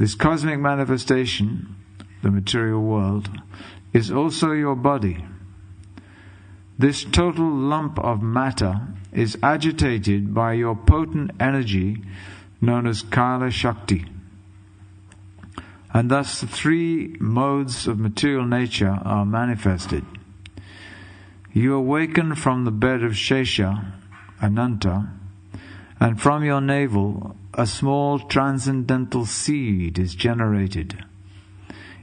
This cosmic manifestation, the material world, is also your body. This total lump of matter is agitated by your potent energy known as Kala Shakti. And thus the three modes of material nature are manifested. You awaken from the bed of Shesha, Ananta, and from your navel a small transcendental seed is generated.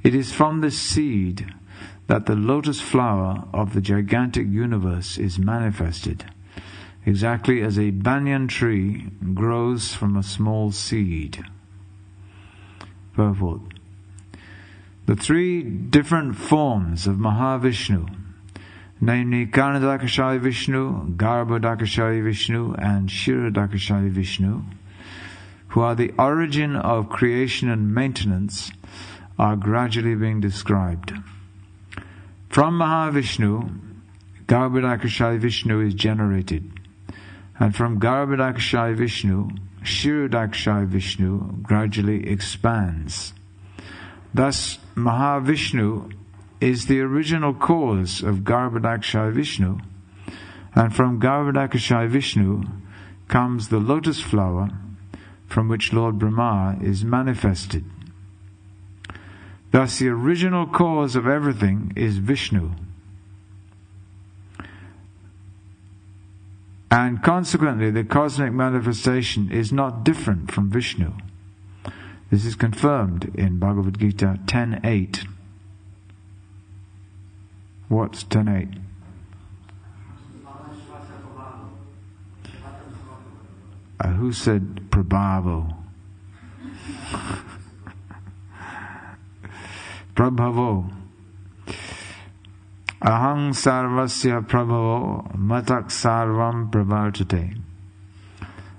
It is from this seed that the lotus flower of the gigantic universe is manifested, exactly as a banyan tree grows from a small seed. Purport. The three different forms of Mahavishnu, namely Karnadakashayi Vishnu, Garbhodakashayi Vishnu, and Kshirodakashayi Vishnu, who are the origin of creation and maintenance, are gradually being described. From Mahavishnu, Garbhodakashayi Vishnu is generated, and from Garbhodakashayi Vishnu, Kshirodakashayi Vishnu gradually expands. Thus, Mahavishnu is the original cause of Garbhodakashayi Vishnu, and from Garbhodakashayi Vishnu comes the lotus flower from which Lord Brahma is manifested. Thus, the original cause of everything is Vishnu. And consequently, the cosmic manifestation is not different from Vishnu. This is confirmed in Bhagavad Gita 10.8. What's 10.8? Who said Prabhavo? Prabhavo. Ahang sarvasya prabhavo matak sarvam prabhartate.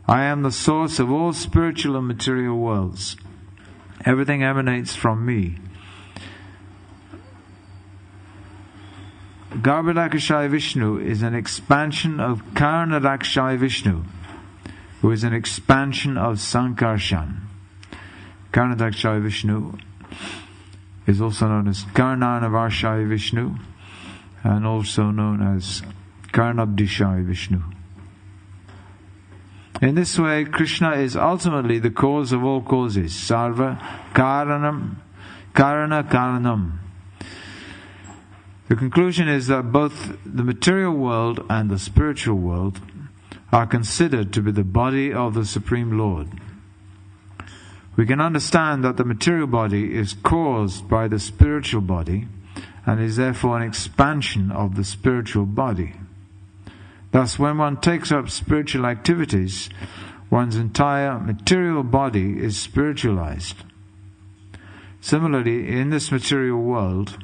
I am the source of all spiritual and material worlds. Everything emanates from me. Garbhodakashayi Vishnu is an expansion of Karnadakashayi Vishnu, who is an expansion of Sankarshan. Karnadakashayi Vishnu is also known as Karnanavarshayi Vishnu, and also known as Karnabdishayi Vishnu. In this way, Krishna is ultimately the cause of all causes. Sarva Karanam, Karana Karanam. The conclusion is that both the material world and the spiritual world are considered to be the body of the Supreme Lord. We can understand that the material body is caused by the spiritual body and is therefore an expansion of the spiritual body. Thus, when one takes up spiritual activities, one's entire material body is spiritualized. Similarly, in this material world,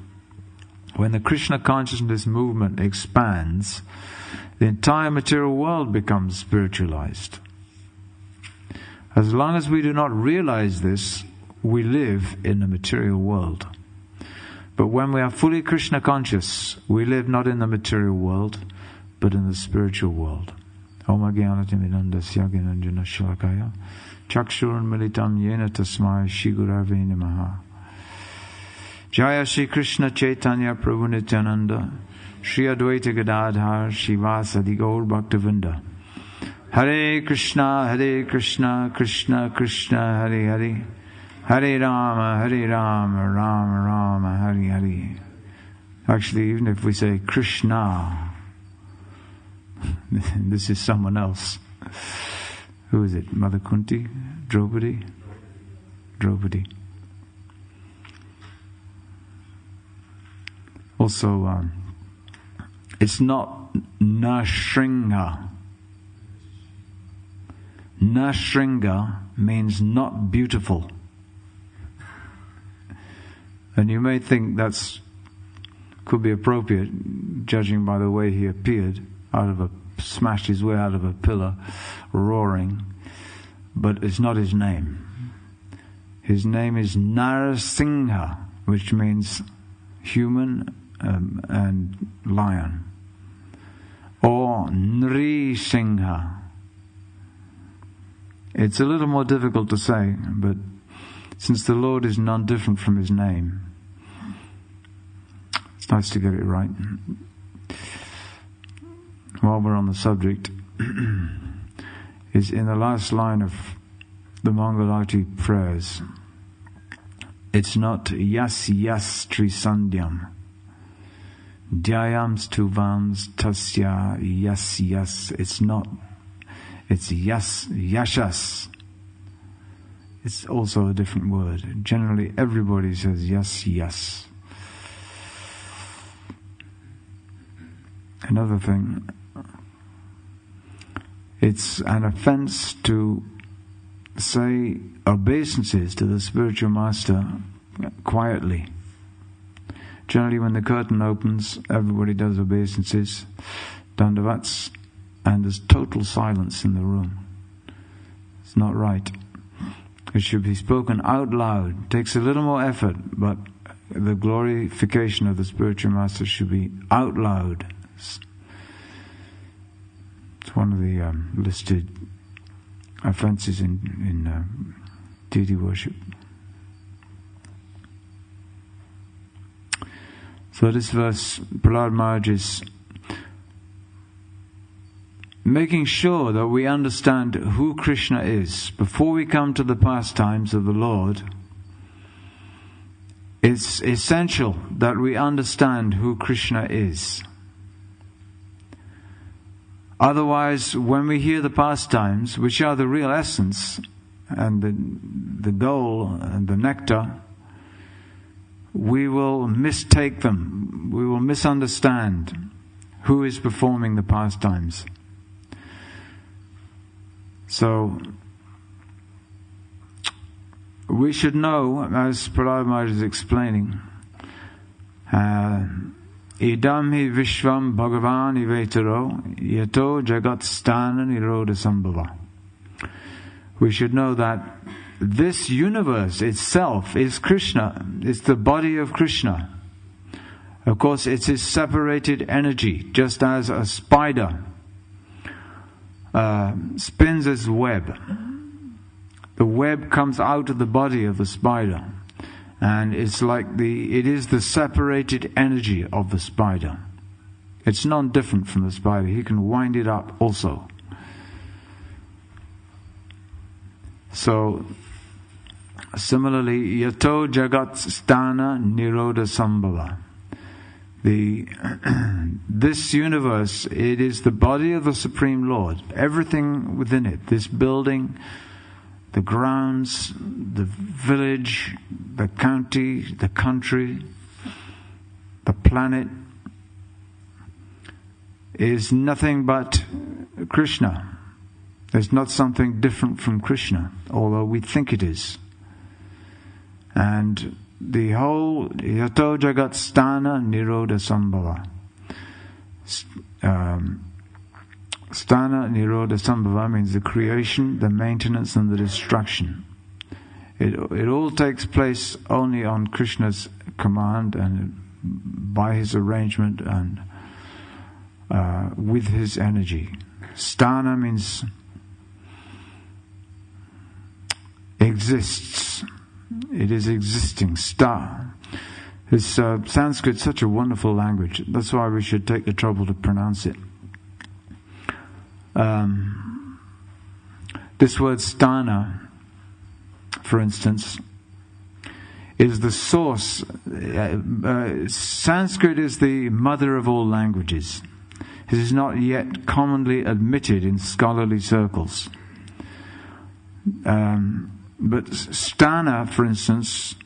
when the Krishna consciousness movement expands, the entire material world becomes spiritualized. As long as we do not realize this, we live in the material world. But when we are fully Krishna conscious, we live not in the material world, but in the spiritual world. Om Ajnanatimidandasya Gyananjana Shalakaya Chakshurun Militam Yena Tasmai Shri Gurave Namaha. Jaya Shri Krishna Chaitanya Prabhu Nityananda Shri Advaita Gadadhar Shivasadi Gaur Bhaktavinda. Hare Krishna, Krishna Krishna, Hare Hare, Hare Rama, Rama Rama, Hare Hare. Actually, even if we say Krishna, this is someone else. Who is it? Mother Kunti? Draupadi? Draupadi. Also, it's not Nashringa. Nashringa means not beautiful. And you may think that's could be appropriate, judging by the way he appeared, smashed his way out of a pillar, roaring. But it's not his name. His name is Narasingha, which means human and lion. Or Nrisingha. It's a little more difficult to say, but since the Lord is none different from his name. It's nice to get it right. While we're on the subject, is in the last line of the Mangalati prayers. It's not yas yas trisandhyam, dhyayam stuvams tasya yas yas. It's not. It's yas yashas. It's also a different word. Generally, everybody says yas yas. Another thing, it's an offense to say obeisances to the spiritual master quietly. Generally, when the curtain opens, everybody does obeisances, dandavats, and there's total silence in the room. It's not right. It should be spoken out loud. It takes a little more effort, but the glorification of the spiritual master should be out loud. It's one of the listed offenses in deity worship. So this verse, Prahlad Maharaj is making sure that we understand who Krishna is. Before we come to the pastimes of the Lord, it's essential that we understand who Krishna is. Otherwise, when we hear the pastimes, which are the real essence and the goal and the nectar, we will mistake them. We will misunderstand who is performing the pastimes. So, we should know, as Prahlad Maharaj is explaining, Idam hi vishvam bhagavan ivetaro yato jagat sthana nirodha sambhava. We should know that this universe itself is Krishna. It's the body of Krishna. Of course, it's his separated energy, just as a spider spins its web. The web comes out of the body of the spider, and it is the separated energy of the spider. It's not different from the spider. He can wind it up also. So, similarly, yato jagat sthana nirodha sambhava. This universe, it is the body of the Supreme Lord. Everything within it, this building, the grounds, the village, the county, the country, the planet, is nothing but Krishna. There's not something different from Krishna, although we think it is. And the whole yato jagat sthana nirodha sambhava. Sthana nirodha sambhava means the creation, the maintenance and the destruction. It all takes place only on Krishna's command and by his arrangement and with his energy. Sthana means exists. It is existing. Star. Sanskrit is such a wonderful language. That's why we should take the trouble to pronounce it. This word sthana, for instance, is the source. Sanskrit is the mother of all languages. It is not yet commonly admitted in scholarly circles. But sthana, for instance,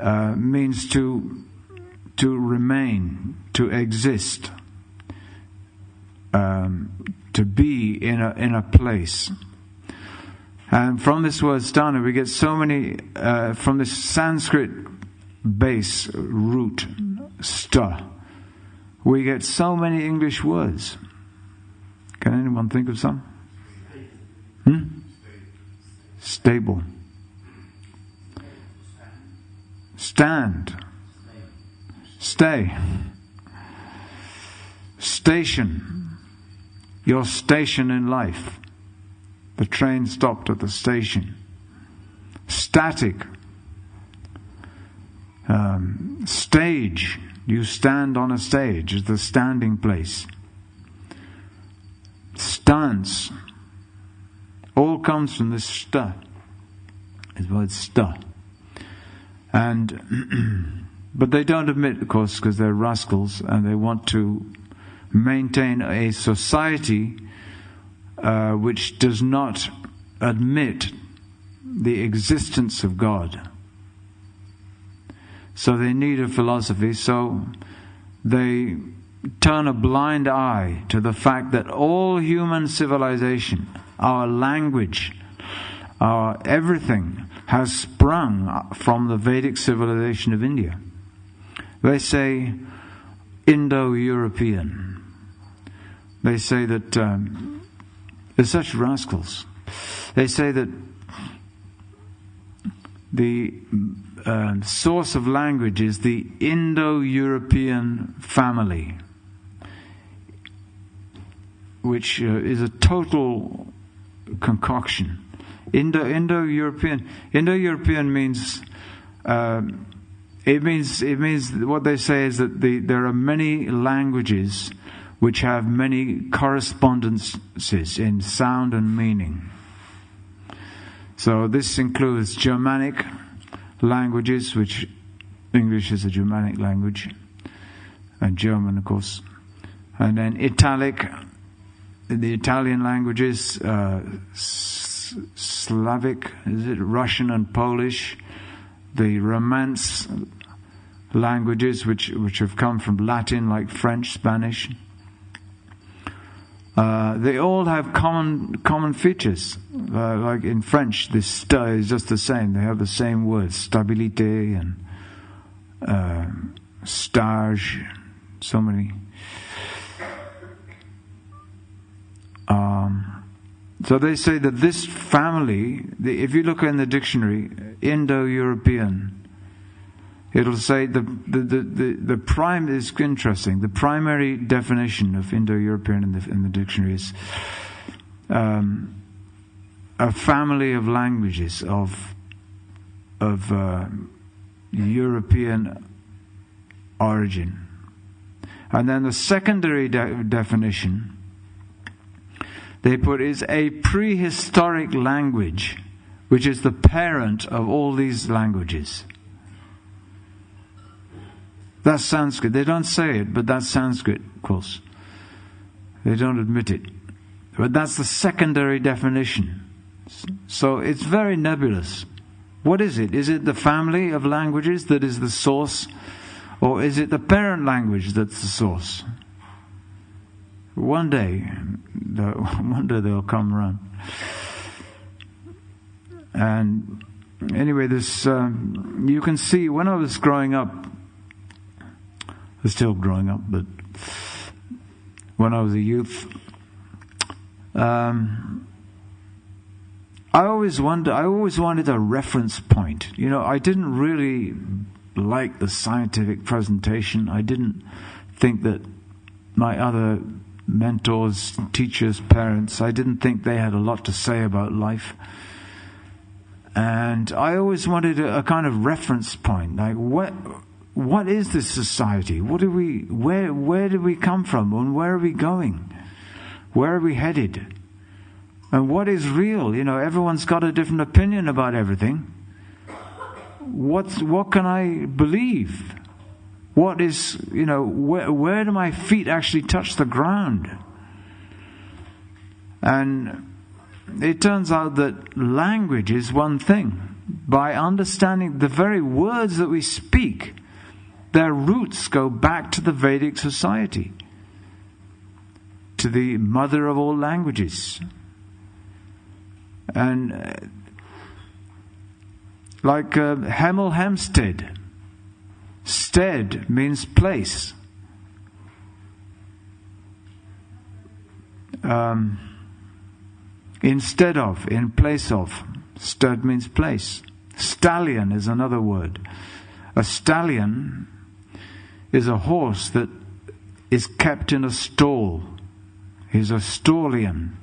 means to remain, to exist, to be in a place. And from this word sthana, we get so many from this Sanskrit base root sta. We get so many English words. Can anyone think of some? Stable. Stand. Stay. Station. Your station in life. The train stopped at the station. static. Stage, you stand on a stage, is the standing place. Stance, all comes from this sta. It's the word sta. And but they don't admit, of course, because they're rascals, and they want to maintain a society which does not admit the existence of God. So they need a philosophy, so they turn a blind eye to the fact that all human civilization, our language, our everything has sprung from the Vedic civilization of India. They say Indo-European. They say that they're such rascals. They say that the source of language is the Indo-European family, which is a total concoction. Indo-European means it means what they say is that there are many languages which have many correspondences in sound and meaning. So this includes Germanic languages, which English is a Germanic language, and German, of course, and then Italic, the Italian languages, Slavic, is it Russian and Polish, the Romance languages, which have come from Latin, like French, Spanish. They all have common features. Like in French, this sta is just the same. They have the same words, stabilité and stage, so many. So they say that this family, if you look in the dictionary, Indo-European, it'll say the prime is interesting. The primary definition of Indo-European in the dictionary is a family of languages of European origin. And then the secondary definition they put is a prehistoric language, which is the parent of all these languages. That's Sanskrit. They don't say it, but that's Sanskrit, of course. They don't admit it. But that's the secondary definition. So it's very nebulous. What is it? Is it the family of languages that is the source? Or is it the parent language that's the source? One day they'll come around. And anyway, this you can see when I was growing up, I'm still growing up, but when I was a youth, I always wanted a reference point. You know, I didn't really like the scientific presentation. I didn't think that my other mentors, teachers, parents, I didn't think they had a lot to say about life. And I always wanted a kind of reference point, like what is this society? Where did we come from, and where are we going? Where are we headed? And what is real? You know, everyone's got a different opinion about everything. What can I believe? What is, you know, where do my feet actually touch the ground? And it turns out that language is one thing. By understanding the very words that we speak, their roots go back to the Vedic society, to the mother of all languages. And like Hemel Hempstead, stead means place. Instead of, in place of. Stead means place. Stallion is another word. A stallion is a horse that is kept in a stall. He's a stallion.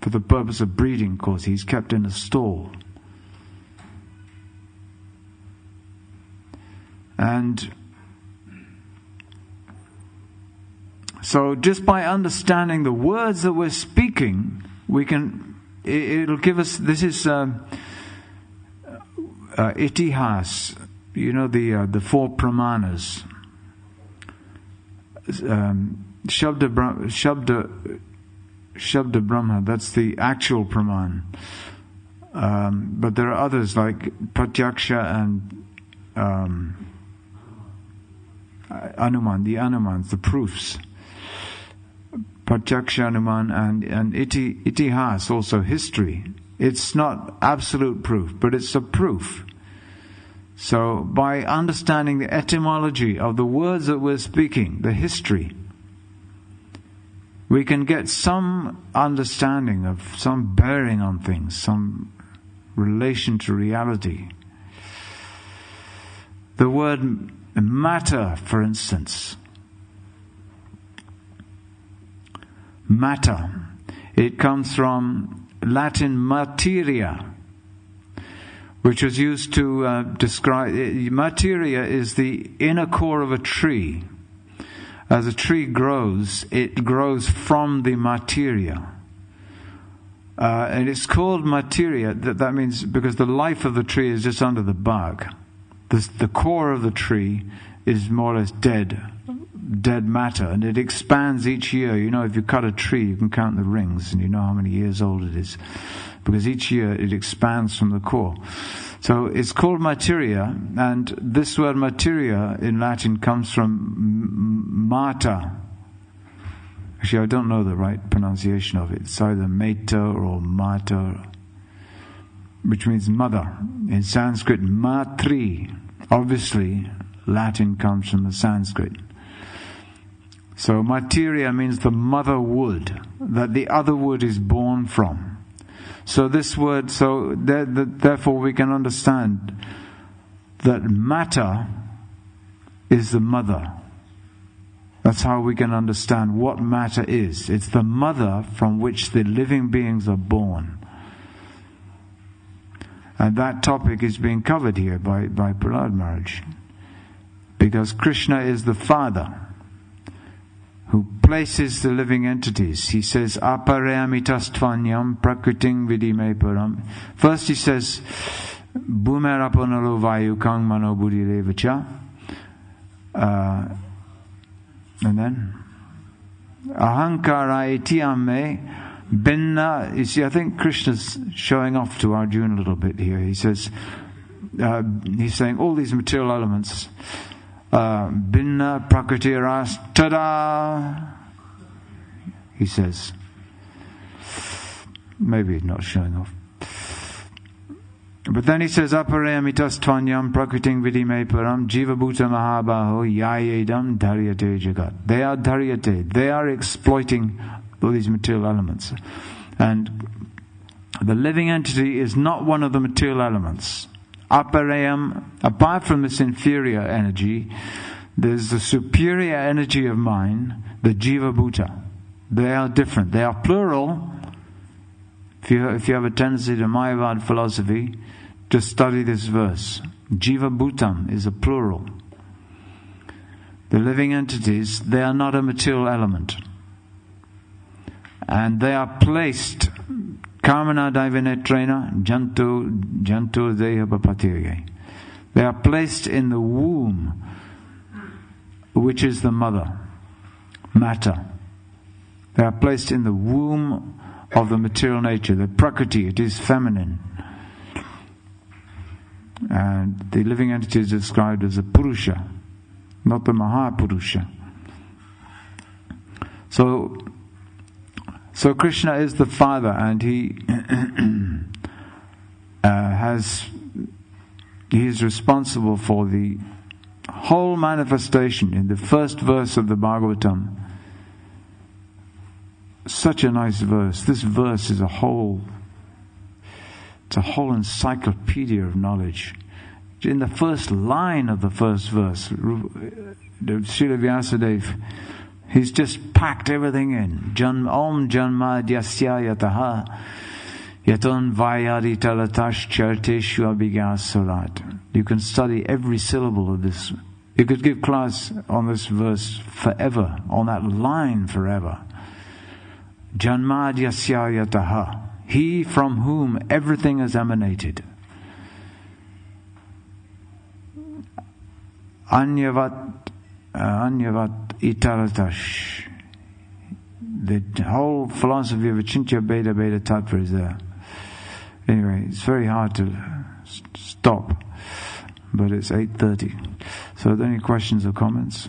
For the purpose of breeding, of course, he's kept in a stall. And so just by understanding the words that we're speaking, it'll give us, this is itihas, the four pramanas. Shabda Brahma, that's the actual praman. But there are others like Pratyaksha and Anuman, the Anumans, the proofs. Pratyaksha, Anuman, and itihas, also history. It's not absolute proof, but it's a proof. So by understanding the etymology of the words that we're speaking, the history, we can get some understanding of some bearing on things, some relation to reality. The word matter, for instance. Matter. It comes from Latin materia, which was used to describe... Materia is the inner core of a tree. As a tree grows, it grows from the materia. And it's called materia, that means because the life of the tree is just under the bark. The core of the tree is more or less dead matter, and it expands each year. If you cut a tree, you can count the rings, and you know how many years old it is. Because each year it expands from the core. So it's called materia, and this word materia in Latin comes from mater. Actually, I don't know the right pronunciation of it. It's either mater or mater, which means mother. In Sanskrit, matri. Obviously, Latin comes from the Sanskrit. So materia means the mother wood, that the other wood is born from. So this word, therefore we can understand that matter is the mother. That's how we can understand what matter is. It's the mother from which the living beings are born. And that topic is being covered here by Prahlad Maharaj. Because Krishna is the father who places the living entities. He says, aparayamitastvanyam prakriting vidime param. First he says, bhumerapanalo vayukang mano buddhirevacha. And then, ahankara etiyame binna. You see, I think Krishna's showing off to Arjuna a little bit here. He says, he's saying all these material elements, binna prakriti ras tada, he says. Maybe he's not showing off. But then he says, aparayamitas tvanyam prakriting vidime param jiva bhuta mahabaho yayedam dharyate jagat. They are dharyate. They are exploiting all these material elements. And the living entity is not one of the material elements. Aparayam, apart from this inferior energy, there's the superior energy of mind, the jiva bhuta. They are different. They are plural. If you have a tendency to Mayavad philosophy, just study this verse. Jiva bhutam is a plural. The living entities, they are not a material element. And they are placed, karmana daivanetrena janto deha papatirye. They are placed in the womb, which is the mother, matter. They are placed in the womb of the material nature, the prakriti, it is feminine. And the living entity is described as a purusha, not the mahapurusha. So Krishna is the father, and he he is responsible for the whole manifestation in the first verse of the Bhagavatam. Such a nice verse. This verse is a whole encyclopedia of knowledge. In the first line of the first verse, Srila Vyasadeva, he's just packed everything in. Om Janma Dyasya Yataha Yaton Vayadi Talatash Charteshu Abhigas Salat. You can study every syllable of this You could give class on this verse forever, on that line forever. Janmadyasya yataha, he from whom everything has emanated. Anyavat itaratash. The whole philosophy of Achintya Bheda Bheda Tattva is there. Anyway, it's very hard to stop, but it's 8:30. So are there any questions or comments?